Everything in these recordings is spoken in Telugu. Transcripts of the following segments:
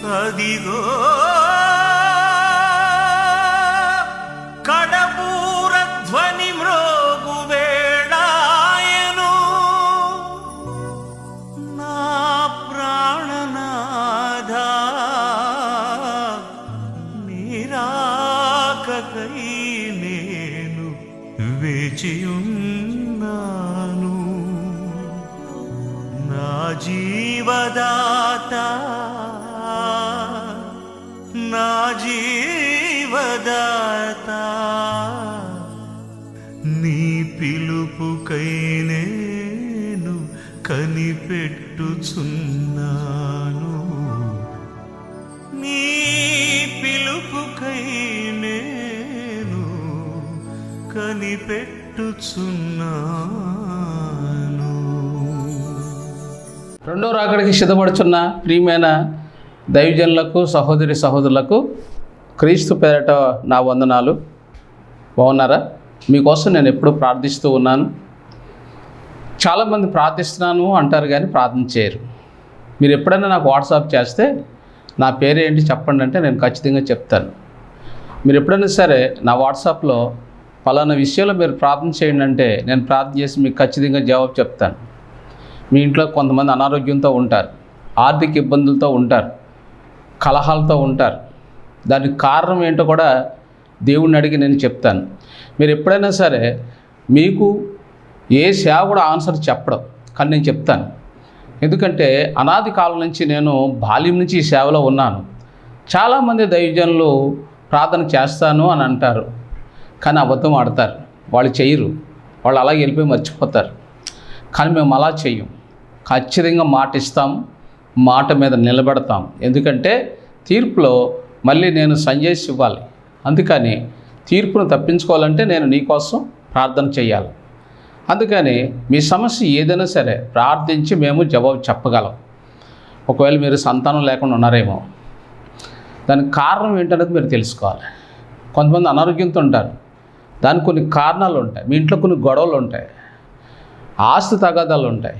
అదిగో కడపూర ధ్వని మ్రోగు వేళాయను నా ప్రాణనాథ నీరాకకై నేను వేచియున్నాను నా జీవదాత నా జీవదాత నీ పిలుపుకై నేను కనిపెట్టుచున్నాను నీ పిలుపుకై నేను కనిపెట్టుచున్నాను. రెండో రాకడికి సిద్ధపడుచున్న ప్రియమైన దైవజనులకు సహోదరి సహోదరులకు క్రీస్తు పేరట నా వందనాలు. బాగున్నారా? మీకోసం నేను ఎప్పుడూ ప్రార్థిస్తూ ఉన్నాను. చాలామంది ప్రార్థిస్తున్నాను అంటారు కానీ ప్రార్థన చేయరు. మీరు ఎప్పుడైనా నాకు వాట్సాప్ చేస్తే నా పేరు ఏంటి చెప్పండి అంటే నేను ఖచ్చితంగా చెప్తాను. మీరు ఎప్పుడైనా సరే నా వాట్సాప్లో పలానా విషయంలో మీరు ప్రార్థన చేయండి అంటే నేను ప్రార్థన చేసి మీకు ఖచ్చితంగా జవాబు చెప్తాను. మీ ఇంట్లో కొంతమంది అనారోగ్యంతో ఉంటారు, ఆర్థిక ఇబ్బందులతో ఉంటారు, కలహాలతో ఉంటారు. దానికి కారణం ఏంటో కూడా దేవుడిని అడిగి నేను చెప్తాను. మీరు ఎప్పుడైనా సరే మీకు ఏ సేవ కూడా ఆన్సర్ చెప్పడం కానీ నేను చెప్తాను. ఎందుకంటే అనాది కాలం నుంచి నేను బాల్యం నుంచి ఈ సేవలో ఉన్నాను. చాలామంది దైవజనులు ప్రార్థన చేస్తాను అని అంటారు కానీ అబద్ధం ఆడతారు. వాళ్ళు చేయరు, వాళ్ళు అలాగే వెళ్ళిపోయి మర్చిపోతారు. కానీ మేము అలా చెయ్యం. ఖచ్చితంగా మాట ఇస్తాం, మాట మీద నిలబడతాం. ఎందుకంటే తీర్పులో మళ్ళీ నేను సంజయ్స్ ఇవ్వాలి. అందుకని తీర్పును తప్పించుకోవాలంటే నేను నీకోసం ప్రార్థన చేయాలి. అందుకని మీ సమస్య ఏదైనా సరే ప్రార్థించి మేము జవాబు చెప్పగలం. ఒకవేళ మీరు సంతానం లేకుండా ఉన్నారేమో, దానికి కారణం ఏంటనేది మీరు తెలుసుకోవాలి. కొంతమంది అనారోగ్యంతో ఉంటారు, దానికి కొన్ని కారణాలు ఉంటాయి. మీ ఇంట్లో కొన్ని గొడవలు ఉంటాయి, ఆస్తి తగాదాలు ఉంటాయి,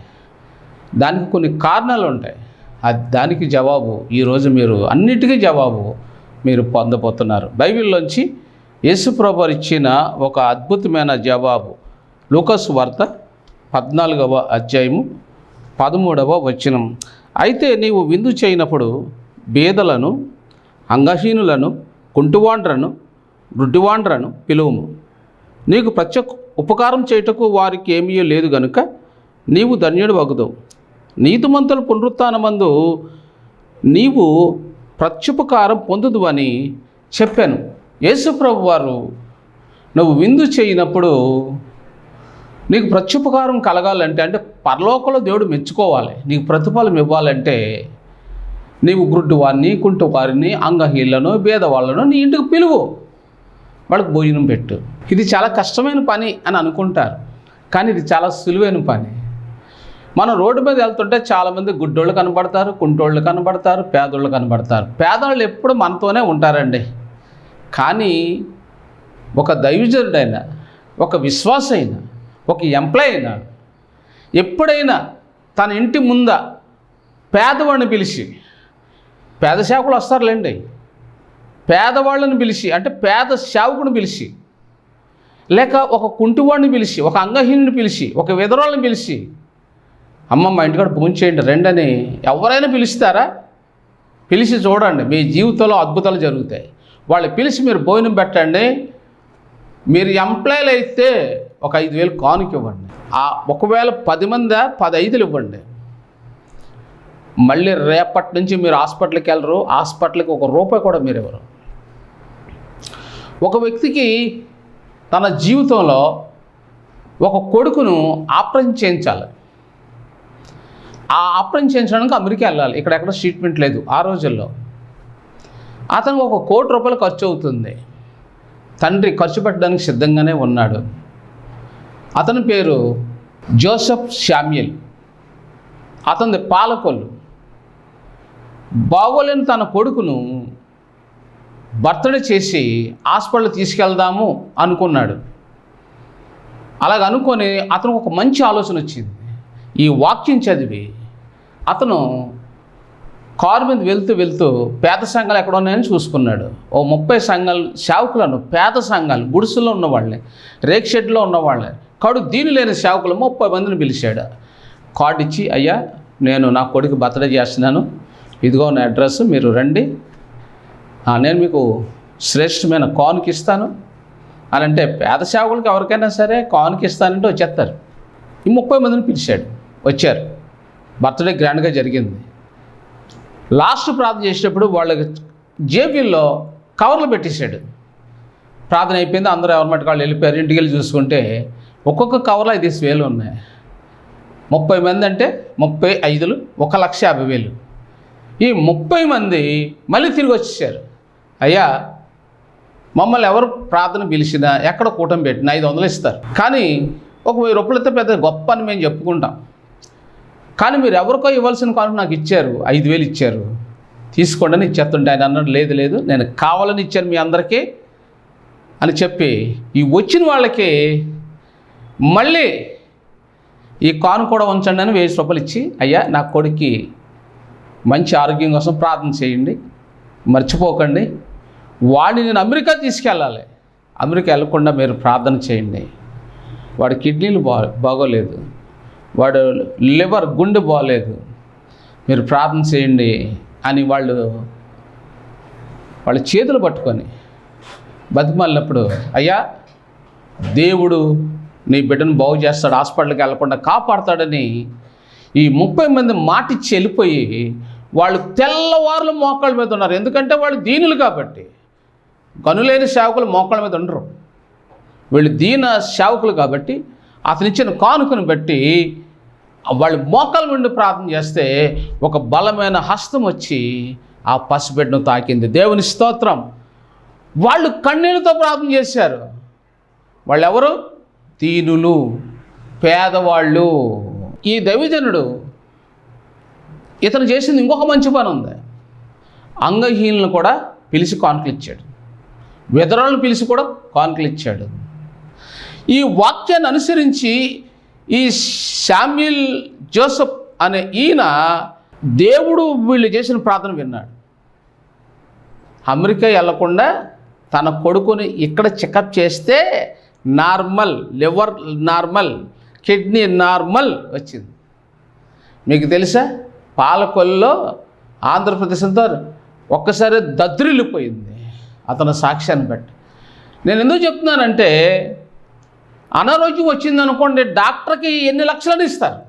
దానికి కొన్ని కారణాలు ఉంటాయి. దానికి జవాబు ఈరోజు మీరు అన్నిటికీ జవాబు మీరు పొందబోతున్నారు. బైబిల్లోంచి యేసుప్రభు ఇచ్చిన ఒక అద్భుతమైన జవాబు లూకాసు వార్త 14వ అధ్యాయము 13వ వచనం. అయితే నీవు విందు చేయనప్పుడు బేదలను, అంగహీనులను, కుంటివాండ్రను, గుడ్డివాండ్రను పిలువుము. నీకు ప్రత్యేక ఉపకారం చేయుటకు వారికి ఏమీ లేదు గనుక నీవు ధన్యుడు వగుదువు. నీతిమంతుల పునరుత్థానమందు నీవు ప్రత్యుపకారం పొందుదు అని చెప్పాను. యేసుప్రభు వారు నువ్వు విందు చేయనప్పుడు నీకు ప్రత్యుపకారం కలగాలంటే, అంటే పరలోకంలో దేవుడు మెచ్చుకోవాలి, నీకు ప్రతిఫలం ఇవ్వాలంటే నీవు గుడ్డివారిని, కుంటివారిని, అంగహీనులను, భేదవాళ్ళను నీ ఇంటికి పిలువు, వాళ్ళకి భోజనం పెట్టు. ఇది చాలా కష్టమైన పని అని అనుకుంటారు కానీ ఇది చాలా సులువైన పని. మనం రోడ్డు మీద వెళ్తుంటే చాలామంది గుడ్డోళ్ళు కనబడతారు, కుంటోళ్ళు కనబడతారు, పేదోళ్ళు కనబడతారు. పేదవాళ్ళు ఎప్పుడు మనతోనే ఉంటారండి. కానీ ఒక దైవజనుడైన, ఒక విశ్వాస అయిన, ఒక ఎంప్లాయ్ అయినా ఎప్పుడైనా తన ఇంటి ముంద పేదవాడిని పిలిచి, పేద సేవకులు వస్తారులేండి, పేదవాళ్ళని పిలిచి అంటే పేద సేవకుని పిలిచి, లేక ఒక కుంటివాడిని పిలిచి, ఒక అంగహీనుని పిలిచి, ఒక విధవరాలను పిలిచి, అమ్మ మా ఇంటికాడ భోజనం చేయండి రండి అని ఎవరైనా పిలుస్తారా? పిలిచి చూడండి, మీ జీవితంలో అద్భుతాలు జరుగుతాయి. వాళ్ళు పిలిచి మీరు భోజనం పెట్టండి. మీరు ఎంప్లాయీలు అయితే ఒక 5,000 కానుక ఇవ్వండి. ఒకవేళ 10 మంది 15 ఇవ్వండి. మళ్ళీ రేపటి నుంచి మీరు హాస్పిటల్కి వెళ్ళరు, హాస్పిటల్కి ₹1 కూడా మీరు ఇవ్వరు. ఒక వ్యక్తికి తన జీవితంలో ఒక కొడుకును ఆపరేషన్ చేయించాలి. ఆ ఆపరేషన్ చేయించడానికి అమెరికా వెళ్ళాలి. ఇక్కడెక్కడ ట్రీట్మెంట్ లేదు ఆ రోజుల్లో. అతనికి ₹1 కోటి ఖర్చు అవుతుంది. తండ్రి ఖర్చు పెట్టడానికి సిద్ధంగానే ఉన్నాడు. అతని పేరు జోసెఫ్ శామ్యూయల్. అతనిది పాలకొల్లు. బాగోలేని తన కొడుకును బర్త్డే చేసి హాస్పిటల్ తీసుకెళ్దాము అనుకున్నాడు. అలాగ అనుకొని అతనికి ఒక మంచి ఆలోచన వచ్చింది. ఈ వాక్యం చదివి అతను కారు మీద వెళ్తూ పేద సంఘాలు ఎక్కడ ఉన్నాయని చూసుకున్నాడు. ఓ 30 సంఘాలు సేవకులను, పేద సంఘాలు, గుడిసెల్లో ఉన్నవాళ్ళని, రేక్ షెడ్లో ఉన్నవాళ్ళని, కడు దీని లేని సేవకులు 30 మందిని పిలిచాడు. కార్డు ఇచ్చి, అయ్యా నేను నా కొడుకు బర్త్డే చేస్తున్నాను, ఇదిగో నా అడ్రస్, మీరు రండి, నేను మీకు శ్రేష్టమైన కానుక ఇస్తాను అని అంటే, పేద సేవకులకి ఎవరికైనా సరే కానుక ఇస్తానంటే వచ్చేస్తారు. ఈ 30 మందిని పిలిచాడు, వచ్చారు. బర్త్డే గ్రాండ్గా జరిగింది. లాస్ట్ ప్రార్థన చేసేటప్పుడు వాళ్ళకి జేబుల్లో కవర్లు పెట్టేశాడు. ప్రార్థన అయిపోయింది, అందరూ ఎవరి మట్టుకు వాళ్ళు వెళ్ళిపోయారు. ఇంటికి వెళ్ళి చూసుకుంటే ఒక్కొక్క కవర్లో 5,000 ఉన్నాయి. 30 మంది అంటే 35, 1,50,000. ఈ 30 మంది మళ్ళీ తిరిగి వచ్చేసారు. అయ్యా మమ్మల్ని ఎవరు ప్రార్థన పిలిచినా, ఎక్కడ కూటమి పెట్టినా 500 ఇస్తారు, కానీ ఒక 1000 రూపాయలు అయితే పెద్ద గొప్ప అని మేము చెప్పుకుంటాం, కానీ మీరు ఎవరికో ఇవ్వాల్సిన కానుక నాకు ఇచ్చారు, 5,000 ఇచ్చారు, తీసుకోండి అని ఇచ్చేస్తుంటే ఆయన అన్నాడు, లేదు నేను కావాలని ఇచ్చాను మీ అందరికీ అని చెప్పి ఈ వచ్చిన వాళ్ళకి మళ్ళీ ఈ కానుక కూడా ఉంచండి అని 1000 రూపాయలు ఇచ్చి, అయ్యా నా కొడుక్కి మంచి ఆరోగ్యం కోసం ప్రార్థన చేయండి, మర్చిపోకండి, వాడిని నేను అమెరికా తీసుకెళ్ళాలి, అమెరికా వెళ్ళకుండా మీరు ప్రార్థన చేయండి, వాడి కిడ్నీలు బాగోలేదు, వాడు లివర్ గుండె బాగోలేదు, మీరు ప్రార్థన చేయండి అని వాళ్ళ చేతులు పట్టుకొని బతిమాలినప్పుడు, అయ్యా దేవుడు నీ బిడ్డను బాగు చేస్తాడు, హాస్పిటల్కి వెళ్ళకుండా కాపాడతాడని ఈ 30 మంది మాటిచ్చి వెళ్ళిపోయి వాళ్ళు తెల్లవారులు మోకాళ్ళ మీద ఉన్నారు. ఎందుకంటే వాళ్ళు దీనులు కాబట్టి. గనులేని సేవకులు మోకాళ్ళ మీద ఉండరు, వీళ్ళు దీన సేవకులు కాబట్టి అతనిచ్చిన కానుకను బట్టి వాళ్ళు మోకాళ్ళ నుండి ప్రార్థన చేస్తే ఒక బలమైన హస్తం వచ్చి ఆ పసిబిడ్డను తాకింది. దేవుని స్తోత్రం. వాళ్ళు కన్నీళ్ళతో ప్రార్థన చేశారు. వాళ్ళు ఎవరు? దీనులు, పేదవాళ్ళు. ఈ దైవజనుడు ఇతను చేసింది ఇంకొక మంచి పని ఉంది. అంగహీనులను కూడా పిలిచి కానుకలు ఇచ్చాడు, విధవరాలను పిలిచి కూడా కానుకలు ఇచ్చాడు. ఈ వాక్యాన్ని అనుసరించి ఈ శామ్యూల్ జోసెఫ్ అనే ఈయన దేవుడు వీళ్ళు చేసిన ప్రార్థన విన్నాడు. అమెరికా వెళ్లకుండా తన కొడుకుని ఇక్కడ చెకప్ చేస్తే normal, liver normal, kidney normal వచ్చింది. మీకు తెలుసా, పాలకొల్లో ఆంధ్రప్రదేశ్ అంతా ఒక్కసారి దద్రిల్లిపోయింది అతను సాక్ష్యాన్ని బట్టి. నేను ఎందుకు చెప్తున్నానంటే, అనారోగ్యం వచ్చిందనుకోండి, డాక్టర్కి ఎన్ని లక్షలని ఇస్తారు,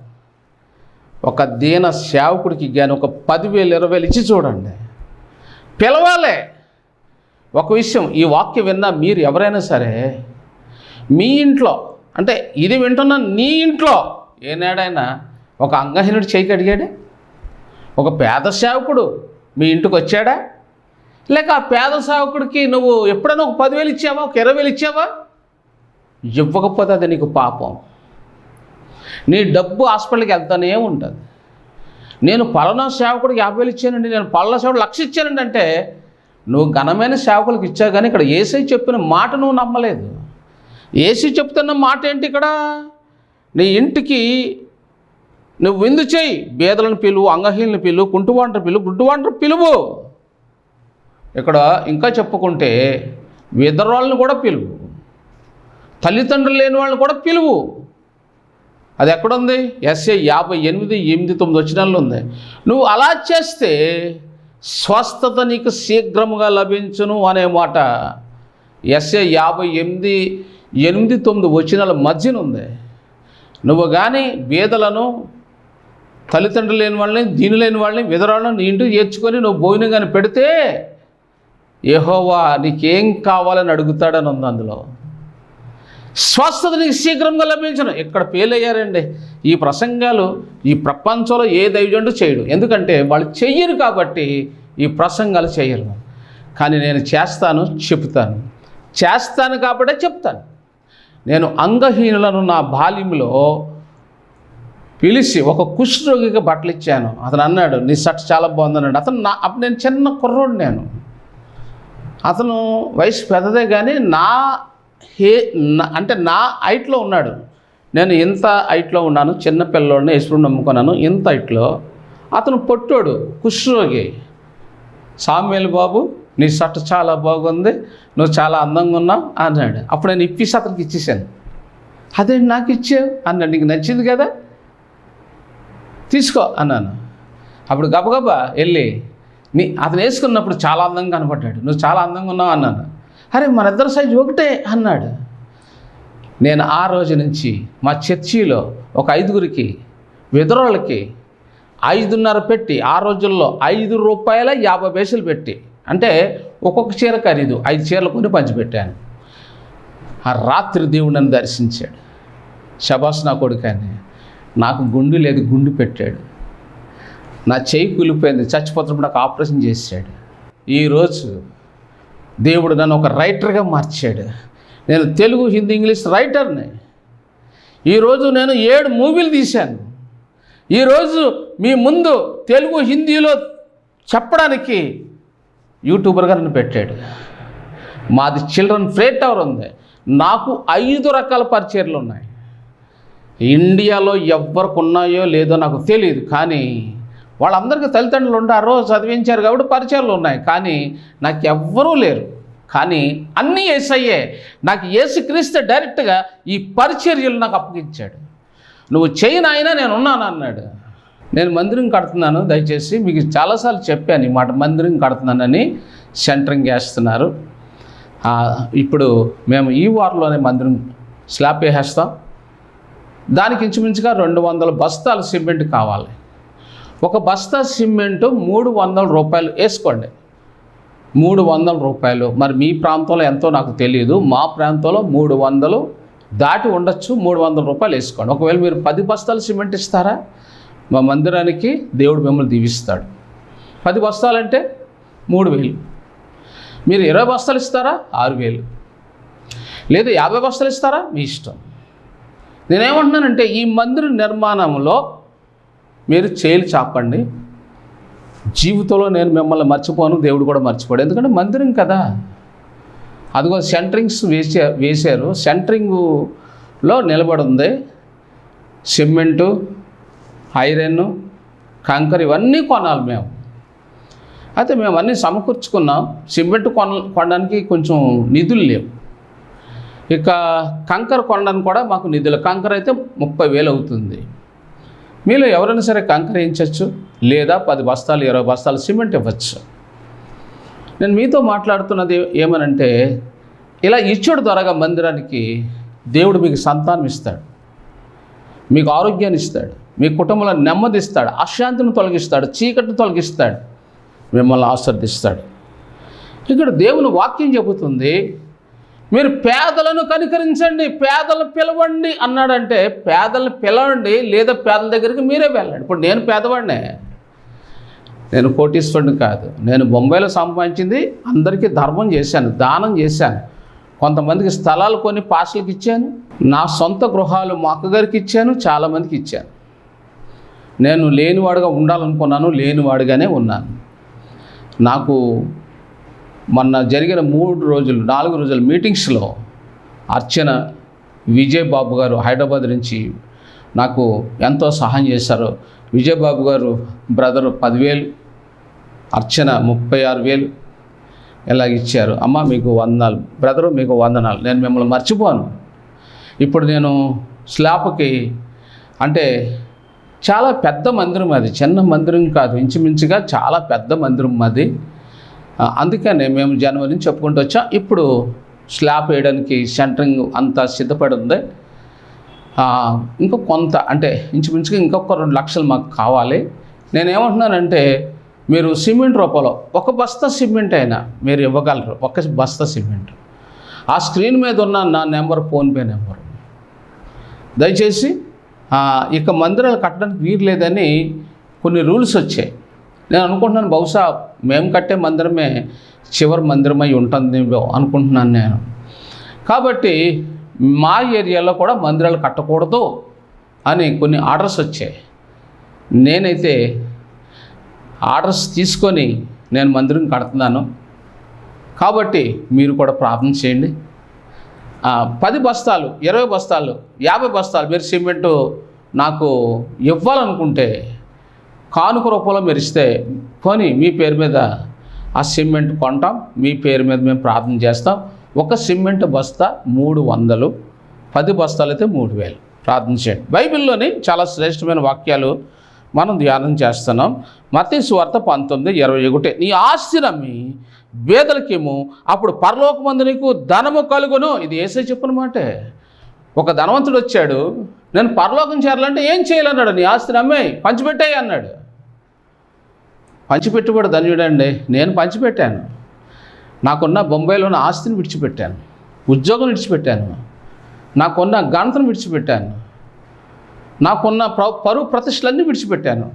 ఒక దీన సేవకుడికి కానీ ఒక 10,000, 20,000 ఇచ్చి చూడండి, పిలవాలే. ఒక విషయం, ఈ వాక్యం విన్నా మీరు ఎవరైనా సరే మీ ఇంట్లో, అంటే ఇది వింటున్నా నీ ఇంట్లో ఏనాడైనా ఒక అంగహీనుడు చేయికి అడిగాడే? ఒక పేద సేవకుడు మీ ఇంటికి వచ్చాడా? లేక ఆ పేద సేవకుడికి నువ్వు ఎప్పుడైనా ఒక 10,000 ఇచ్చావా, ఒక 20,000 ఇచ్చావా? ఇవ్వకపోతే అది నీకు పాపం. నీ డబ్బు హాస్పిటల్కి వెళ్తానే ఉంటుంది. నేను పలానా సేవకుడికి 50,000 ఇచ్చానండి, నేను పలానా సేవకుడు 1,00,000 ఇచ్చానండి అంటే నువ్వు ఘనమైన సేవకులకు ఇచ్చావు, కానీ ఇక్కడ యేసయ్య చెప్పిన మాట నువ్వు నమ్మలేదు. యేసయ్య చెప్తున్న మాట ఏంటి? ఇక్కడ నీ ఇంటికి నువ్వు విందు చేయి, బేదలను పిలువు, అంగహీనులను పిలువు, కుంటువాండ్ర పిలువు, గుడ్డువాండ్ర పిలువు. ఇక్కడ ఇంకా చెప్పుకుంటే విధవరాలను కూడా పిలువు, తల్లిదండ్రులు లేని వాళ్ళని కూడా పిలువు. అది ఎక్కడుంది? యెషయా 58:8-9 వచనాల్లో ఉంది. నువ్వు అలా చేస్తే స్వస్థత నీకు శీఘ్రముగా లభించును అనే మాట యెషయా 58:8-9 వచనాల మధ్యన ఉంది. నువ్వు కానీ బీదలను, తల్లిదండ్రులు లేని వాళ్ళని, దీనులేని వాళ్ళని, విధవరాలను నీ ఇంటికి చేర్చుకొని నువ్వు భోజనం కానీ పెడితే యెహోవా నీకేం కావాలని అడుగుతాడని ఉంది అందులో. స్వస్థత నీకు శీఘ్రంగా లభించను. ఇక్కడ ఫెయిల్ అయ్యారండి ఈ ప్రసంగాలు. ఈ ప్రపంచంలో ఏ దైవజనుడు చేయడు, ఎందుకంటే వాళ్ళు చెయ్యరు కాబట్టి ఈ ప్రసంగాలు చేయరు. కానీ నేను చేస్తాను, చెప్తాను, చేస్తాను కాబట్టే చెప్తాను. నేను అంగహీనులను నా బాల్యంలో పిలిచి ఒక కుష్ఠరోగికి బట్టలు ఇచ్చాను. అతను అన్నాడు, నీ షర్ట్ చాలా బాగుందన్నాడు. అప్పుడు నేను చిన్న కుర్రోడు, అతను వయసు పెద్దదే, కానీ అంటే నా హైట్లో ఉన్నాడు. నేను ఇంత హైట్లో ఉన్నాను, చిన్న పిల్లోడిని యేసుని నమ్ముకున్నాను, ఇంత హైట్లో. అతను పొట్టోడు, కుష్ఠరోగి. సామ్యుయేలు బాబు, నీ షర్ట్ చాలా బాగుంది, నువ్వు చాలా అందంగా ఉన్నావు అన్నాడు. అప్పుడు నేను ఇప్పిసి అతనికి ఇచ్చేసాను. అదేంటి నాకు ఇచ్చావు అన్నాడు. నీకు నచ్చింది కదా, తీసుకో అన్నాను. అప్పుడు గబగబా వెళ్ళి అతను వేసుకున్నప్పుడు చాలా అందంగా కనపడ్డాడు. నువ్వు చాలా అందంగా ఉన్నావు అన్నాను. అరే మన ఇద్దరు సైజు ఒకటే అన్నాడు. నేను ఆ రోజు నుంచి మా చర్చిలో ఒక 5గురికి విధవరాళ్ళకి 5.5 పెట్టి, ఆ రోజుల్లో ₹5.50 పెట్టి, అంటే ఒక్కొక్క చీర ఖరీదు 5 చీరలు కొని పంచిపెట్టాను. ఆ రాత్రి దేవుడు నన్ను దర్శించాడు. శబాస్ నా కొడుకని. నాకు గుండు లేదు, గుండు పెట్టాడు. నా చేయి కూలిపోయింది, చచ్చిపోతున్నప్పుడు నాకు ఆపరేషన్ చేశాడు. ఈరోజు దేవుడు నన్ను ఒక రైటర్గా మార్చాడు. నేను తెలుగు, హిందీ, ఇంగ్లీష్ రైటర్ని. ఈరోజు నేను 7 మూవీలు తీశాను. ఈరోజు మీ ముందు తెలుగు, హిందీలో చెప్పడానికి యూట్యూబర్గా నన్ను పెట్టాడు. మాది చిల్డ్రన్ ఫ్రేట్ టవర్ ఉంది. నాకు 5 రకాల పరిచర్లు ఉన్నాయి. ఇండియాలో ఎవరికి ఉన్నాయో లేదో నాకు తెలియదు, కానీ వాళ్ళందరికీ తల్లిదండ్రులు ఉండారో చదివించారు కాబట్టి పరిచయాలు ఉన్నాయి. కానీ నాకు ఎవ్వరూ లేరు. కానీ అన్నీ యేసయ్యే. నాకు యేసుక్రీస్తు డైరెక్ట్గా ఈ పరిచర్యలు నాకు అప్పగించాడు. నువ్వు చేయను అయినా నేను ఉన్నాను అన్నాడు. నేను మందిరం కడుతున్నాను, దయచేసి మీకు చాలాసార్లు చెప్పాను ఈ మాట, మందిరం కడుతున్నానని. సెంటరింగ్ వేస్తున్నారు. ఇప్పుడు మేము ఈ వారంలోనే మందిరం స్లాబ్ వేసేస్తాం. దానికి ఇంచుమించుగా 200 బస్తాలు సిమెంట్ కావాలి. ఒక బస్తా సిమెంటు ₹300 వేసుకోండి. ₹300. మరి మీ ప్రాంతంలో ఎంతో నాకు తెలియదు. మా ప్రాంతంలో 300 దాటి ఉండొచ్చు. ₹300 వేసుకోండి. ఒకవేళ మీరు 10 బస్తాలు సిమెంట్ ఇస్తారా, మా మందిరానికి దేవుడు మిమ్మల్ని దీవిస్తాడు. 10 బస్తాలంటే 3,000. మీరు 20 బస్తాలు ఇస్తారా, 6,000. లేదా 50 బస్తాలు ఇస్తారా, మీ ఇష్టం. నేనేమంటున్నానంటే ఈ మందిర నిర్మాణంలో మీరు చేతులు చాపండి. జీవితంలో నేను మిమ్మల్ని మర్చిపోను, దేవుడు కూడా మర్చిపోడు. ఎందుకంటే మందిరం కదా. అదిగో సెంటరింగ్స్ వేశారు. సెంటరింగ్లో నిలబడి ఉంది. సిమెంటు, ఐరన్, కంకర ఇవన్నీ కొనాలి మేము. అయితే మేము అన్నీ సమకూర్చుకున్నాం. సిమెంట్ కొనడానికి కొంచెం నిధులు లేవు. ఇక కంకర కొనడానికి కూడా మాకు నిధులు. కంకర అయితే 30,000 అవుతుంది. మీలో ఎవరైనా సరే కంకర వేయించవచ్చు, లేదా 10 బస్తాలు 20 బస్తాలు సిమెంట్ ఇవ్వచ్చు. నేను మీతో మాట్లాడుతున్నది ఏమనంటే, ఇలా ఇచ్చుడు ద్వారా మందిరానికి దేవుడు మీకు సంతానం ఇస్తాడు, మీకు ఆరోగ్యాన్ని ఇస్తాడు, మీ కుటుంబంలో నెమ్మది ఇస్తాడు, అశాంతిని తొలగిస్తాడు, చీకటిని తొలగిస్తాడు, మిమ్మల్ని ఆశీర్వదిస్తాడు. ఇక్కడ దేవుని వాక్యం చెబుతుంది, మీరు పేదలను కనికరించండి, పేదలను పిలవండి అన్నాడంటే పేదలను పిలవండి, లేదా పేదల దగ్గరికి మీరే వెళ్ళండి. ఇప్పుడు నేను పేదవాడినే, నేను కోటీశ్వరుని కాదు. నేను బొంబాయిలో సంపాదించింది అందరికీ ధర్మం చేశాను, దానం చేశాను. కొంతమందికి స్థలాలు కొని పాస్టర్లకు ఇచ్చాను. నా సొంత గృహాలు మా అక్కగారికి ఇచ్చాను, చాలామందికి ఇచ్చాను. నేను లేనివాడుగా ఉండాలనుకున్నాను, లేనివాడుగానే ఉన్నాను. నాకు మొన్న జరిగిన 4 రోజుల మీటింగ్స్లో అర్చన, విజయబాబు గారు హైదరాబాద్ నుంచి నాకు ఎంతో సహాయం చేశారు. విజయబాబు గారు బ్రదరు 10,000, అర్చన 36,000 ఇలాగ ఇచ్చారు. అమ్మ మీకు వందనాలు, బ్రదరు మీకు వందనాలు, నేను మిమ్మల్ని మర్చిపోను. ఇప్పుడు నేను స్లాబ్కి, అంటే చాలా పెద్ద మందిరం అది, చిన్న మందిరం కాదు, ఇంచుమించుగా చాలా పెద్ద మందిరం అది. అందుకనే మేము జనవరి నుంచి చెప్పుకుంటూ వచ్చాం. ఇప్పుడు స్లాబ్ వేయడానికి సెంటరింగ్ అంతా సిద్ధపడి ఉంది. ఇంకా కొంత, అంటే ఇంచుమించుగా ఇంకొక 2 లక్షలు మాకు కావాలి. నేనేమంటున్నానంటే, మీరు సిమెంట్ రూపంలో 1 బస్తా సిమెంట్ అయినా మీరు ఇవ్వగలరు. 1 బస్తా సిమెంట్. ఆ స్క్రీన్ మీద ఉన్న నా నెంబర్ ఫోన్పే నెంబరు. దయచేసి ఇక మందిరాలు కట్టడానికి వీలు లేదని కొన్ని రూల్స్ వచ్చాయి. నేను అనుకుంటున్నాను, బహుశా మేము కట్టే మందిరమే చివరి మందిరమై ఉంటుంది అనుకుంటున్నాను నేను. కాబట్టి మా ఏరియాలో కూడా మందిరాలు కట్టకూడదు అని కొన్ని ఆర్డర్స్ వచ్చాయి. నేనైతే ఆర్డర్స్ తీసుకొని నేను మందిరం కడుతున్నాను. కాబట్టి మీరు కూడా ప్రార్థన చేయండి. 10 బస్తాలు, 20 బస్తాలు, 50 బస్తాలు మీరు సిమెంటు నాకు ఇవ్వాలనుకుంటే కానుక రూపంలో మీరు ఇస్తే పోనీ మీ పేరు మీద ఆ సిమెంట్ కొంటాం, మీ పేరు మీద మేము ప్రార్థన చేస్తాం. ఒక సిమెంట్ బస్తా 300, 10 బస్తాలు అయితే 3000. ప్రార్థన చేయండి. బైబిల్లోని చాలా శ్రేష్టమైన వాక్యాలు మనం ధ్యానం చేస్తున్నాం. మత్తయి సువార్త 19:21. నీ ఆస్తి నమ్మి బేదలకేమో, అప్పుడు పరలోకమందు నీకు ధనము కలుగును. ఇది యేసయ్య చెప్పిన మాటే. ఒక ధనవంతుడు వచ్చాడు, నేను పరలోకం చేరాలంటే ఏం చేయాలన్నాడు? నీ ఆస్తిని అమ్మాయి పంచిపెట్టాయి అన్నాడు. పంచిపెట్టుబడి ధన్యుడండి. నేను పంచిపెట్టాను. నాకున్న బొంబాయిలో ఉన్న ఆస్తిని విడిచిపెట్టాను, ఉద్యోగం విడిచిపెట్టాను, నాకున్న ఘనతను విడిచిపెట్టాను, నాకున్న పరువు ప్రతిష్టలన్నీ విడిచిపెట్టాను.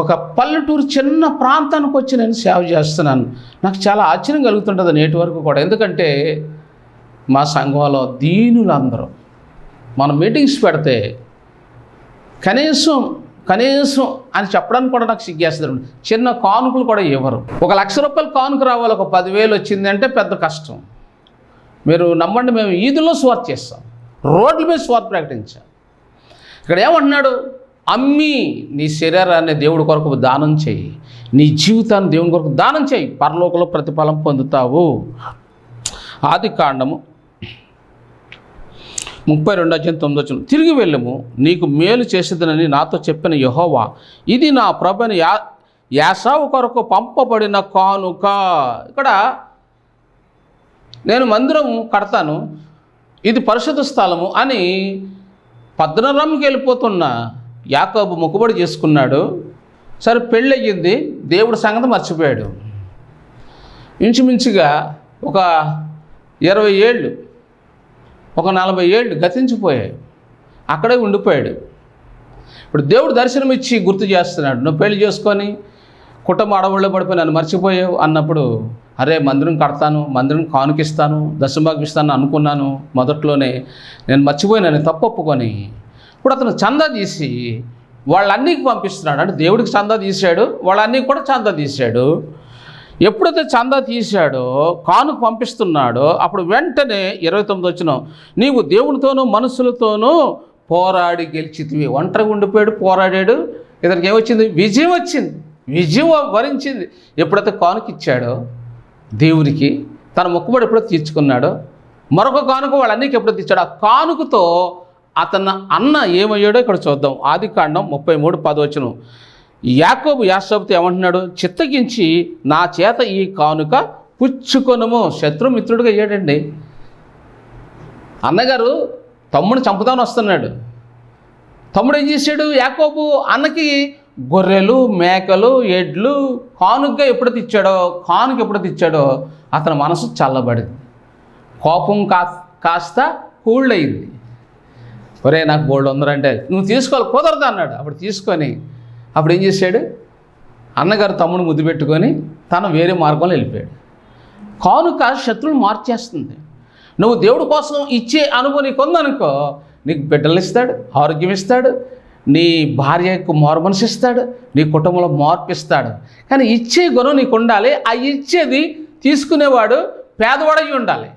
ఒక పల్లెటూరు చిన్న ప్రాంతానికి వచ్చి నేను సేవ చేస్తున్నాను. నాకు చాలా ఆశ్చర్యం కలుగుతుంటుంది నేటి వరకు కూడా. ఎందుకంటే మా సంఘంలో దీనులందరూ మనం మీటింగ్స్ పెడితే కనీసం అని చెప్పడానికి కూడా నాకు సిగ్గేస్తుంది. చిన్న కానుకలు కూడా ఇవ్వరు. 1 లక్ష రూపాయలు కానుక రావాలి, ఒక 10,000 వచ్చింది అంటే పెద్ద కష్టం. మీరు నమ్మండి, మేము ఈదుల్లో స్వార్థ చేస్తాం, రోడ్ల మీద స్వార్థ ప్రకటించాం. ఇక్కడ ఏమంటున్నాడు? అమ్మి నీ శరీరాన్ని దేవుడి కొరకు దానం చేయి, నీ జీవితాన్ని దేవుని కొరకు దానం చేయి, పరలోకంలో ప్రతిఫలం పొందుతావు. ఆదికాండము 32:9. తిరిగి వెళ్ళము, నీకు మేలు చేసేదనని నాతో చెప్పిన యెహోవా, ఇది నా ప్రభుని యాసావు కొరకు పంపబడిన కానుక. ఇక్కడ నేను మందిరం కడతాను, ఇది పరిశుద్ధ స్థలము అని పద్నరాంకి వెళ్ళిపోతున్న యాకోబు మొక్కుబడి చేసుకున్నాడు. సరే పెళ్ళి అయ్యింది, దేవుడి సంగతి మర్చిపోయాడు. ఇంచుమించుగా ఒక 20 ఏళ్ళు, ఒక 40 ఏళ్ళు గతించిపోయాయి. అక్కడే ఉండిపోయాడు. ఇప్పుడు దేవుడు దర్శనం ఇచ్చి గుర్తు చేస్తున్నాడు, నువ్వు పెళ్లి చేసుకొని కుటుంబ అడవుల్లో పడిపోయి నన్ను మర్చిపోయావు అన్నప్పుడు, అరే మందిరం కడతాను, మందిరం కానుకిస్తాను, దశంభాగం ఇస్తాను అనుకున్నాను మొదట్లోనే, నేను మర్చిపోయినాను, తప్పు ఒప్పుకొని. ఇప్పుడు అతను చందా తీసి వాళ్ళన్నీ పంపిస్తున్నాడు. అంటే దేవుడికి చందా తీశాడు, వాళ్ళన్నీ కూడా చందా తీశాడు. ఎప్పుడైతే చందా తీశాడో, కానుక పంపిస్తున్నాడో, అప్పుడు వెంటనే 29 నీవు దేవునితోనూ మనుషులతోనూ పోరాడి గెలిచితివి. ఒంటరిగా ఉండిపోయాడు, పోరాడాడు. ఇతనికి ఏమొచ్చింది? విజయం వచ్చింది, విజయం వరించింది. ఎప్పుడైతే కానుక ఇచ్చాడో దేవునికి, తన మొక్కుబడి ఎప్పుడైతే తీర్చుకున్నాడో, మరొక కానుక వాళ్ళన్నికి ఎప్పుడైతే ఇచ్చాడో, ఆ కానుకతో అతను అన్న ఏమయ్యాడో ఇక్కడ చూద్దాం. ఆదికాండం 33:10. యాకోబు యాకోబుతో ఏమంటున్నాడు? చిత్తగించి నా చేత ఈ కానుక పుచ్చుకొనుము. శత్రుమిత్రుడిగా అయ్యాడండి. అన్నగారు తమ్ముడు చంపుతాను వస్తున్నాడు. తమ్ముడు ఏం చేశాడు? యాకోబు అన్నకి గొర్రెలు, మేకలు, ఎడ్లు కానుకగా ఎప్పుడైతే ఇచ్చాడో అతని మనసు చల్లబడింది. కోపం కాస్త కూల్డ్ అయింది. ఒరే నాకు బోల్డ్ ఉందరంటే నువ్వు తీసుకోవాలి, కుదరదు అన్నాడు. అప్పుడు తీసుకొని అప్పుడు ఏం చేశాడు? అన్నగారు తమ్ముడు ముద్దు పెట్టుకొని తను వేరే మార్గంలో వెళ్ళిపోయాడు. కానుక శత్రువులు మార్చేస్తుంది. నువ్వు దేవుడి కోసం ఇచ్చే అనుభవం నీకు ఉందనుకో, నీకు బిడ్డలు ఇస్తాడు, ఆరోగ్యం ఇస్తాడు, నీ భార్యకు మారు మనసు ఇస్తాడు, నీ కుటుంబంలో మార్పు ఇస్తాడు. కానీ ఇచ్చే గుణం నీకు ఉండాలి. ఆ ఇచ్చేది తీసుకునేవాడు పేదవాడై ఉండాలి.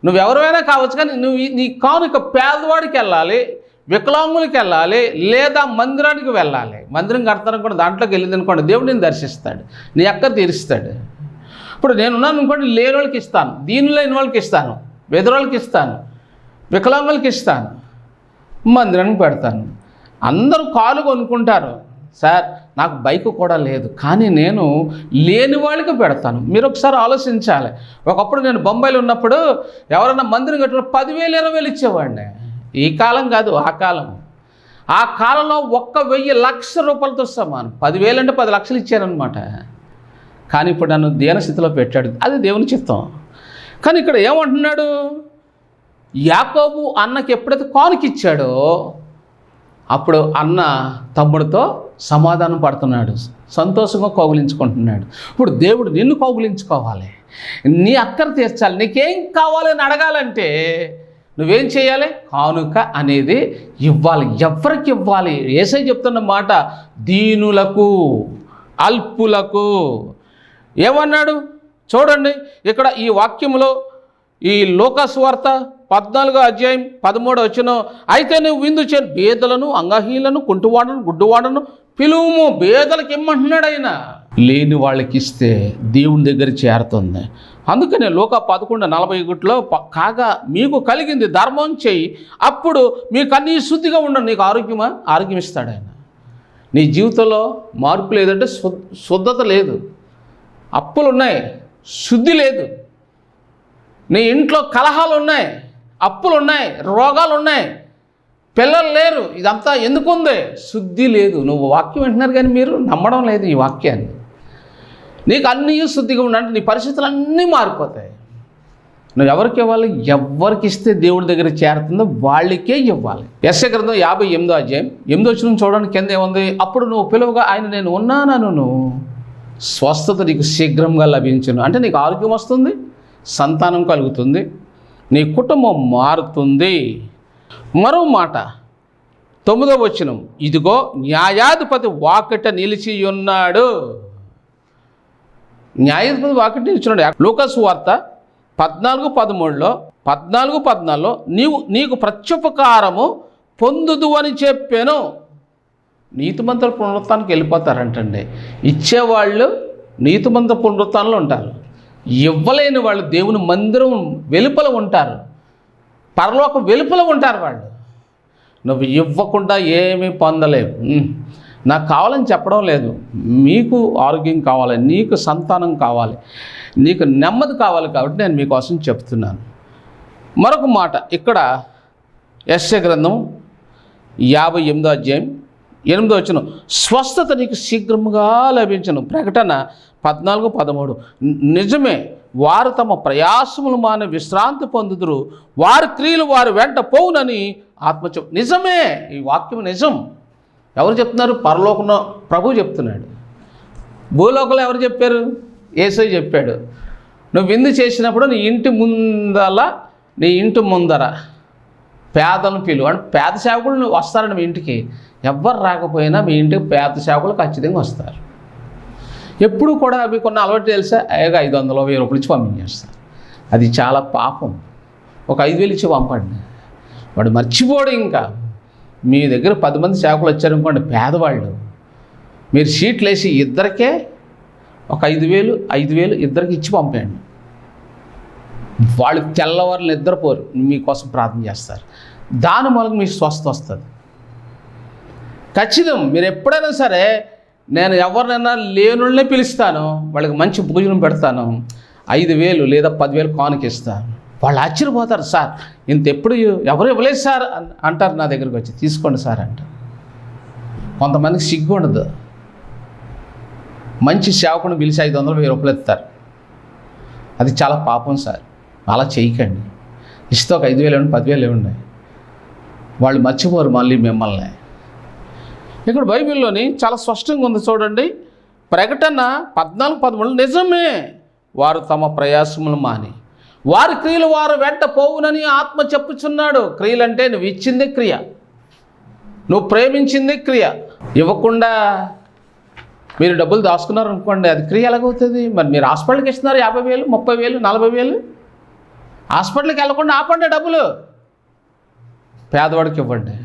నువ్వెవరైనా కావచ్చు, కానీ నీ కానుక పేదవాడికి వెళ్ళాలి, వికలాంగులకి వెళ్ళాలి, లేదా మందిరానికి వెళ్ళాలి. మందిరం కడతాను కూడా దాంట్లోకి వెళ్ళింది అనుకోండి, దేవుడు నేను దర్శిస్తాడు, నీ అక్క తీరుస్తాడు. ఇప్పుడు నేనున్నాను అనుకోండి, లేని వాళ్ళకి ఇస్తాను, దీనిలో లేని వాళ్ళకి ఇస్తాను, వెదరోళ్ళకి ఇస్తాను, వికలాంగులకి ఇస్తాను, మందిరానికి పెడతాను. అందరూ కాలు కొనుక్కుంటారు. సార్ నాకు బైక్ కూడా లేదు, కానీ నేను లేని వాళ్ళకి పెడతాను. మీరు ఒకసారి ఆలోచించాలి. ఒకప్పుడు నేను బొంబాయిలో ఉన్నప్పుడు ఎవరైనా మందిరం కట్టిన 10,000, 20,000 ఇచ్చేవాడిని. ఈ కాలం కాదు, ఆ కాలం. ఆ కాలంలో 1,000 లక్షల రూపాయలతో సమానం. 10,000 అంటే 10 లక్షలు ఇచ్చారనమాట. కానీ ఇప్పుడు నన్ను దీనస్థితిలో పెట్టాడు. అది దేవుని చిత్తం. కానీ ఇక్కడ ఏమంటున్నాడు? యాకోబు అన్నకి ఎప్పుడైతే కానుక ఇచ్చాడో అప్పుడు అన్న తమ్ముడితో సమాధానం పడుతున్నాడు, సంతోషంగా కౌగులించుకుంటున్నాడు. ఇప్పుడు దేవుడు నిన్ను కౌగులించుకోవాలి, నీ అక్కర తీర్చాలి. నీకేం కావాలని అడగాలంటే నువ్వేం చేయాలి? కానుక అనేది ఇవ్వాలి. ఎవరికి ఇవ్వాలి? యేసయ్య చెప్తున్న మాట, దీనులకు, అల్పులకు. ఏమన్నాడు చూడండి ఇక్కడ ఈ వాక్యంలో, ఈ లోకాసువార్త 14:13 అయితే నువ్వు విందు చేయను, బేదలను, అంగహీనులను, కుంటువాడను, గుడ్డువాడను, పిలువుము, పేదలకు ఇమ్మంటున్నాడు ఆయన. లేని వాళ్ళకి ఇస్తే దేవుని దగ్గర చేరుతుంది. అందుకనే లోక 11:41లో కాగా మీకు కలిగింది ధర్మం చేయి, అప్పుడు మీకు అన్నీ శుద్ధిగా ఉండదు. నీకు ఆరోగ్యమా? ఆరోగ్యం ఇస్తాడు ఆయన. నీ జీవితంలో మార్పు లేదంటే శుద్ధత లేదు, అప్పులు ఉన్నాయి, శుద్ధి లేదు. నీ ఇంట్లో కలహాలు ఉన్నాయి, అప్పులు ఉన్నాయి, రోగాలు ఉన్నాయి, పిల్లలు లేరు. ఇదంతా ఎందుకుంది? శుద్ధి లేదు. నువ్వు వాక్యం వింటున్నారు కానీ మీరు నమ్మడం లేదు ఈ వాక్యాన్ని. నీకు అన్నీ శుద్ధిగా ఉండాలంటే నీ పరిస్థితులు అన్నీ మారిపోతాయి. నువ్వు ఎవరికి ఇవ్వాలి? ఎవరికి ఇస్తే దేవుడి దగ్గర చేరుతుందో వాళ్ళకే ఇవ్వాలి. యెషయా గ్రంథం 58:8 చూడడానికి కింద ఏముంది? అప్పుడు నువ్వు పిలువగా ఆయన నేను ఉన్నానను, స్వస్థత నీకు శీఘ్రంగా లభించును. అంటే నీకు ఆరోగ్యం వస్తుంది, సంతానం కలుగుతుంది, నీ కుటుంబం మారుతుంది. మరో మాట 9వ ఇదిగో న్యాయాధిపతి వాకిట నిలిచి ఉన్నాడు. న్యాయాధిపతి వాకిట నిలిచున్నాడు. లూకాసు వార్త 14:13లో నీకు ప్రత్యుపకారము పొందుదు అని చెప్పాను. నీతిమంతుల పునరుత్థానానికి వెళ్ళిపోతారంటండి. ఇచ్చేవాళ్ళు నీతిమంతుల పునరుత్థానంలో ఉంటారు, ఇవ్వలేని వాళ్ళు దేవుని మందిరం వెలుపల ఉంటారు, పరలోకం వెలుపల ఉంటారు వాళ్ళు. నువ్వు ఇవ్వకుండా ఏమీ పొందలేవు. నాకు కావాలని చెప్పడం లేదు. మీకు ఆరోగ్యం కావాలి, నీకు సంతానం కావాలి, నీకు నెమ్మది కావాలి కాబట్టి నేను మీకోసం చెప్తున్నాను. మరొక మాట ఇక్కడ యెషయా గ్రంథం 58:8 స్వస్థత నీకు శీఘ్రముగా లభించను. ప్రకటన 14:13 నిజమే, వారు తమ ప్రయాసములు మాని విశ్రాంతి పొందుదురు, వారి క్రియలు వారు వెంట పోవునని ఆత్మ నిజమే. ఈ వాక్యం నిజం. ఎవరు చెప్తున్నారు? పరలోకంలో ప్రభువు చెప్తున్నాడు. భూలోకంలో ఎవరు చెప్పారు? యేసయ్య చెప్పాడు. నువ్వు విందు చేసినప్పుడు నీ ఇంటి ముందర పేదలను పిలువు. అంటే పేద సేవకులు వస్తారని మీ ఇంటికి. ఎవ్వరు రాకపోయినా మీ ఇంటికి పేద సేవకులు ఖచ్చితంగా వస్తారు. ఎప్పుడు కూడా అవి కొన్ని అలవాటు తెలుసా? 500 1000 రూపాయలు ఇచ్చి పంపించేస్తారు. అది చాలా పాపం. ఒక 5000 ఇచ్చి పంపండి, వాడు మర్చిపోడు. ఇంకా మీ దగ్గర 10 మంది సేవకులు వచ్చారనుకోండి, పేదవాళ్ళు, మీరు షీట్లు వేసి ఇద్దరికే ఒక 5000 ఇద్దరికి ఇచ్చి పంపేయండి. వాళ్ళు తెల్లవారు నిద్రపోరు, మీకోసం ప్రార్థన చేస్తారు. దాని మూలంగా మీకు స్వస్థ వస్తుంది ఖచ్చితం. మీరు ఎప్పుడైనా సరే, నేను ఎవరినైనా లేనుల్నే పిలుస్తాను, వాళ్ళకి మంచి భోజనం పెడతాను, 5000 లేదా 10,000 కానుక ఇస్తాను. వాళ్ళు ఆశ్చర్యపోతారు. సార్ ఇంత ఎప్పుడు ఎవరు ఇవ్వలేదు సార్ అంటారు. నా దగ్గరికి వచ్చి తీసుకోండి సార్ అంటారు. కొంతమందికి సిగ్గు ఉండదు. మంచి సేవకుని పిలిచి 500 1000 రూపాయలు ఇస్తారు. అది చాలా పాపం సార్. అలా చేయకండి. ఇస్తే ఒక 5000 ఇవ్వండి, 10,000 ఇవ్వండి. వాళ్ళు మర్చిపోరు మళ్ళీ మిమ్మల్ని. ఇక్కడ బైబిల్లోని చాలా స్పష్టంగా ఉంది చూడండి. ప్రకటన 14:13 నిజమే, వారు తమ ప్రయాసములు మాని వారి క్రియలు వారు వెంట పోవునని ఆత్మ చెప్పుచున్నాడు. క్రియలు అంటే నువ్వు ఇచ్చిందే క్రియ, నువ్వు ప్రేమించిందే క్రియ. ఇవ్వకుండా మీరు డబ్బులు దాచుకున్నారు అనుకోండి, అది క్రియ ఎలాగవుతుంది? మరి మీరు హాస్పిటల్కి ఇస్తున్నారు 50,000 30,000 40,000. హాస్పిటల్కి వెళ్ళకుండా ఆపండి డబ్బులు, పేదవాడికి ఇవ్వండి.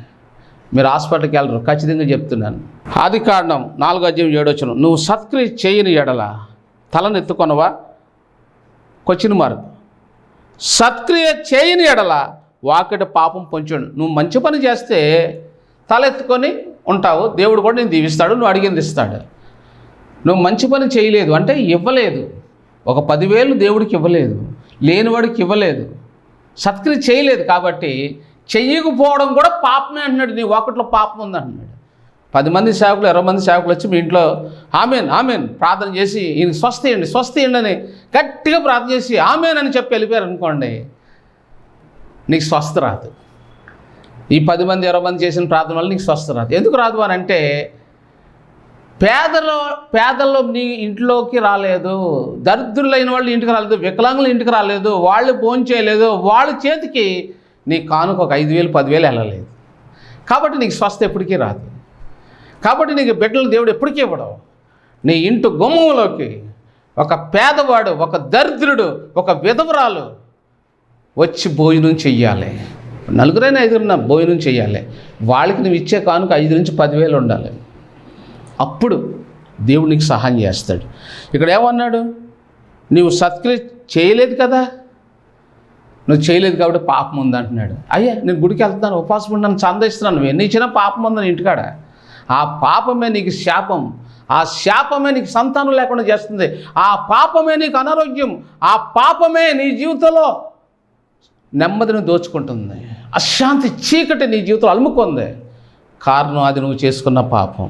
మీరు హాస్పిటల్కి వెళ్ళరు, ఖచ్చితంగా చెప్తున్నాను. ఆదికాండం 4:7 నువ్వు సత్క్రియ చేయని ఎడల తలనెత్తుకొనవా? Question mark. సత్క్రియ చేయని ఎడల వాకిట పాపం పొంచుడు. నువ్వు మంచి పని చేస్తే తలెత్తుకొని ఉంటావు, దేవుడు కూడా నేను దీవిస్తాడు, నువ్వు అడిగింది ఇస్తాడు. నువ్వు మంచి పని చేయలేదు అంటే ఇవ్వలేదు. ఒక 10,000 దేవుడికి ఇవ్వలేదు, లేనివాడికి ఇవ్వలేదు, సత్క్రియ చేయలేదు. కాబట్టి చెయ్యకపోవడం కూడా పాపమే అంటున్నాడు. నీ వాకిట్లో పాపం ఉంది అంటున్నాడు. 10 మంది సేవకులు 20 మంది సేవకులు వచ్చి మీ ఇంట్లో ఆమెన్ ఆమెన్ ప్రార్థన చేసి ఈయన స్వస్థ ఇవ్వండి అని గట్టిగా ప్రార్థన చేసి ఆమెన్ అని చెప్పి వెళ్ళిపోయారు అనుకోండి, నీకు స్వస్థ రాదు. ఈ 10 మంది 20 మంది చేసిన ప్రార్థన వల్ల నీకు స్వస్థ రాదు. ఎందుకు రాదు అని అంటే, పేదల్లో నీ ఇంట్లోకి రాలేదు, దరిద్రులైన వాళ్ళు ఇంటికి రాలేదు, వికలాంగులు ఇంటికి రాలేదు, వాళ్ళు భోజనం చేయలేదు, వాళ్ళ చేతికి నీ కానుక ఒక 5,000 10,000 వెళ్ళలేదు. కాబట్టి నీకు స్వస్థ ఎప్పటికీ రాదు. కాబట్టి నీకు బిడ్డలు దేవుడు ఎప్పటికీ ఇవ్వడం. నీ ఇంటి గుమ్మంలోకి ఒక పేదవాడు, ఒక దరిద్రుడు, ఒక విధవరాలు వచ్చి భోజనం చెయ్యాలి. 4 5 భోజనం చెయ్యాలి. వాళ్ళకి నువ్వు ఇచ్చే కానుక 5 నుంచి 10,000 ఉండాలి. అప్పుడు దేవుడు నీకు సహాయం చేస్తాడు. ఇక్కడ ఏమన్నాడు? నీవు సత్క్రియ చేయలేదు కదా, నువ్వు చేయలేదు కాబట్టి పాపం ఉంది అంటున్నాడు. అయ్యా నేను గుడికి వెళ్తున్నాను, ఉపవాసం ఉన్నాను, చందేస్తున్నాను, నువ్వు ఎన్ని ఇచ్చినా పాపం ఉందని ఇంటికాడ. ఆ పాపమే నీకు శాపం, ఆ శాపమే నీకు సంతానం లేకుండా చేస్తుంది, ఆ పాపమే నీకు అనారోగ్యం, ఆ పాపమే నీ జీవితంలో నెమ్మదిని దోచుకుంటుంది, అశాంతి చీకటి నీ జీవితంలో అలుముకుంది. కారణం అది నువ్వు చేసుకున్న పాపం.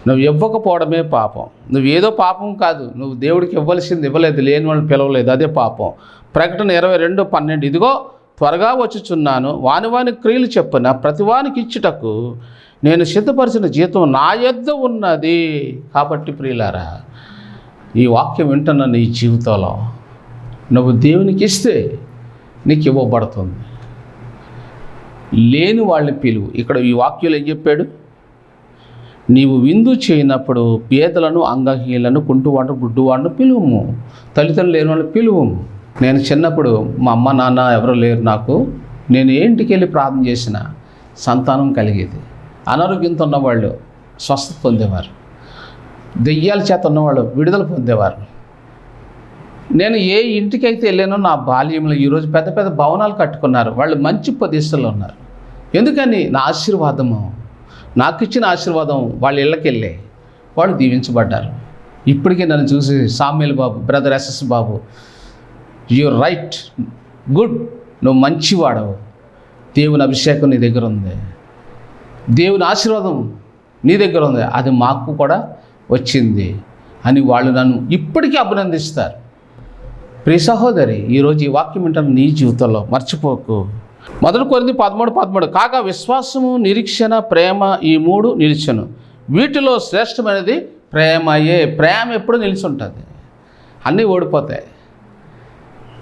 నువ్వు ఇవ్వకపోవడమే పాపం. నువ్వు ఏదో పాపం కాదు, నువ్వు దేవుడికి ఇవ్వాల్సింది ఇవ్వలేదు, లేని వాళ్ళని పిలవలేదు, అదే పాపం. ప్రకటన 22:12 ఇదిగో త్వరగా వచ్చుచున్నాను, వాని క్రియలు చెప్పున ప్రతివానికి ఇచ్చుటకు నేను సిద్ధపరిచిన జీతం నా యొద్ద ఉన్నది. కాబట్టి ప్రియులారా, ఈ వాక్యం వింటున్న నీ జీవితంలో నువ్వు దేవునికి ఇస్తే నీకు ఇవ్వబడుతుంది. లేని వాళ్ళని పిలువు. ఇక్కడ ఈ వాక్యంలో ఏం చెప్పాడు? నీవు విందు చేయనప్పుడు పేదలను, అంగహీనులను, కుంటువాడు, గుడ్డువాడును పిలువము, తల్లిదండ్రులు లేని వాళ్ళని పిలువము. నేను చిన్నప్పుడు మా అమ్మ నాన్న ఎవరు లేరు నాకు, నేను ఏ ఇంటికి వెళ్ళి ప్రార్థన చేసిన సంతానం కలిగేది. అనారోగ్యంతో ఉన్నవాళ్ళు స్వస్థత పొందేవారు, దెయ్యాల చేత ఉన్నవాళ్ళు విడుదల పొందేవారు. నేను ఏ ఇంటికి అయితే వెళ్ళానో నా బాల్యంలో ఈరోజు పెద్ద పెద్ద భవనాలు కట్టుకున్నారు, వాళ్ళు మంచి ప్రదేశంలో ఉన్నారు. ఎందుకని? నా ఆశీర్వాదము, నాకు ఇచ్చిన ఆశీర్వాదం వాళ్ళ ఇళ్ళకి వెళ్ళే వాళ్ళు దీవించబడ్డారు. ఇప్పటికీ నన్ను చూసి Samuel Babu, brother SS Babu, you right, good, నువ్వు మంచివాడవు, దేవుని అభిషేకం నీ దగ్గర ఉంది, దేవుని ఆశీర్వాదం నీ దగ్గర ఉంది, అది మాకు కూడా వచ్చింది అని వాళ్ళు నన్ను ఇప్పటికీ అభినందిస్తారు. ప్రియ సహోదరి, ఈరోజు ఈ వాక్యం వింటాను నీ జీవితంలో మర్చిపోకు. 1 కొరింథీ 13:13 కాగా విశ్వాసము, నిరీక్షణ, ప్రేమ ఈ 3 నిలిచెను, వీటిలో శ్రేష్టమైనది ప్రేమయే. ప్రేమ ఎప్పుడు నిలిచి ఉంటుంది, అన్నీ ఓడిపోతాయి.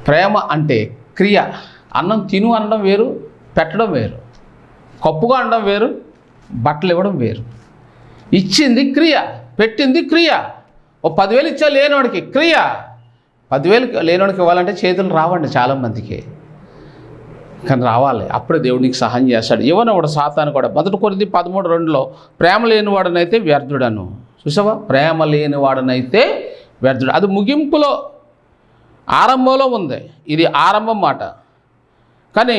ప్రేమ అంటే క్రియ. అన్నం తిను అనడం వేరు, పెట్టడం వేరు. కప్పుగా అనడం వేరు, బట్టలు ఇవ్వడం వేరు. ఇచ్చింది క్రియ, పెట్టింది క్రియ. ఓ 10,000 ఇచ్చా లేనివాడికి క్రియ. 10,000 లేనివాడికి ఇవ్వాలంటే చేతులు రావండి చాలామందికి, కానీ రావాలి, అప్పుడే దేవుడికి సహాయం చేస్తాడు. ఇవ్వనవాడు సాతాను కూడా. 1 కొరింథీ 13:2 ప్రేమ లేనివాడనైతే వ్యర్థుడను. చూసావా? ప్రేమ లేనివాడనైతే వ్యర్థుడు. అది ముగింపులో, ఆరంభంలో ఉంది. ఇది ఆరంభం మాట. కానీ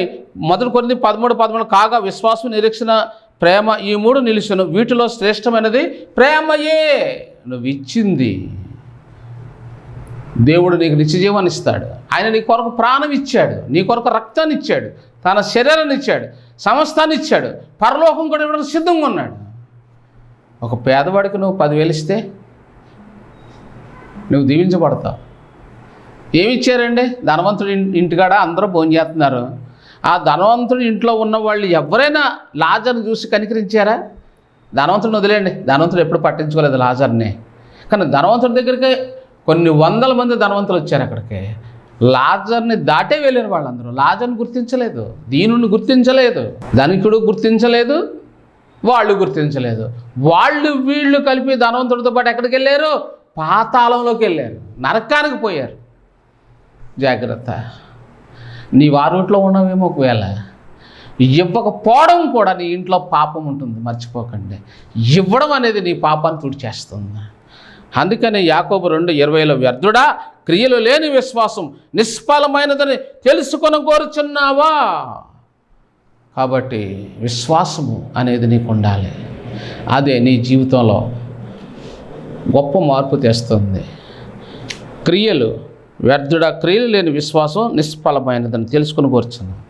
1 కొరింథీ 13:13 కాగా విశ్వాసం, నిరీక్షణ, ప్రేమ ఈ 3 నిలిచెను, వీటిలో శ్రేష్టమైనది ప్రేమయే. నువ్వు ఇచ్చింది, దేవుడు నీకు నిత్యజీవాన్ని ఇస్తాడు. ఆయన నీ కొరకు ప్రాణం ఇచ్చాడు, నీ కొరకు రక్తాన్ని ఇచ్చాడు, తన శరీరాన్ని ఇచ్చాడు, సమస్తాన్ని ఇచ్చాడు, పరలోకం కూడా ఇవ్వడానికి సిద్ధంగా ఉన్నాడు. ఒక పేదవాడికి నువ్వు 10,000 ఇస్తే నువ్వు దీవించబడతావు. ఏమి ఇచ్చారండి? ధనవంతుడి ఇంటికాడ అందరూ భోజనం చేస్తున్నారు. ఆ ధనవంతుడి ఇంట్లో ఉన్న వాళ్ళు ఎవరైనా లాజర్ని చూసి కనికరించారా? ధనవంతుడిని వదిలేండి, ధనవంతుడు ఎప్పుడు పట్టించుకోలేదు లాజర్ని. కానీ ధనవంతుడి దగ్గరికి కొన్ని 100 మంది ధనవంతులు వచ్చారు అక్కడికి. లాజర్ని దాటే వెళ్ళారు వాళ్ళందరూ. లాజర్ని గుర్తించలేదు, దీనుని గుర్తించలేదు, ధనికుడు గుర్తించలేదు, వాళ్ళు గుర్తించలేదు. వాళ్ళు వీళ్ళు కలిపి ధనవంతుడితో పాటు ఎక్కడికి వెళ్ళారు? పాతాళంలోకి వెళ్ళారు, నరకానికి పోయారు. జాగ్రత్త, నీ వారింట్లో ఉన్నవేమో ఒకవేళ ఇవ్వకపోవడం కూడా నీ ఇంట్లో పాపం ఉంటుంది, మర్చిపోకండి. ఇవ్వడం అనేది నీ పాపాన్ని తుడిచేస్తుంది. అందుకని యాకోబు 2:20 వ్యర్థుడా, క్రియలు లేని విశ్వాసం నిష్ఫలమైనదని తెలుసుకొని కోరుచున్నావా? కాబట్టి విశ్వాసము అనేది నీకు ఉండాలి. అదే నీ జీవితంలో గొప్ప మార్పు తెస్తుంది. క్రియలు వ్యర్థుడా, క్రియలు లేని విశ్వాసం నిష్ఫలమైనదని తెలుసుకొని కోరుచున్నావు.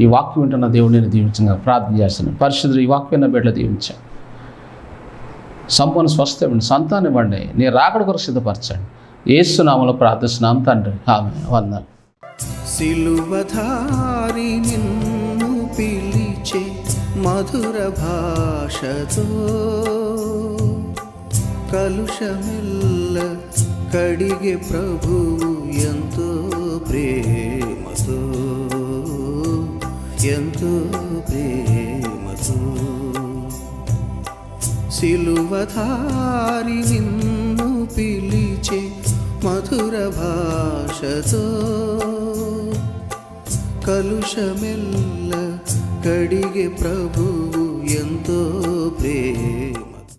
ఈ వాక్యం వింటున్న దేవుడిని దీవించగా ప్రార్థన చేస్తున్నాను. పరిశుద్ధుడు, ఈ వాక్యాన్ని బిడ్డలు దీవించాను. సంపూర్ణ స్వస్థ ఇవ్వండి, సంతానం ఇవ్వండి, నీ రాకడ కొరకు సిద్ధపరచండి. యేసు నామములో ప్రార్థిస్తున్నాం తండ్రి, ఆమేన్. వందనాలు. సిలువధారి నిన్ను పిలిచే మధుర భాషతో కలుషమిల్ల కడిగే ప్రభువు ఎంతో ప్రేమతో, ఎంతో ప్రేమతో. సిలువధారి నిన్ను పిలిచే మధుర భాషతో కలుషమెల్ల కడిగే ప్రభువు ఎంతో ప్రేమ.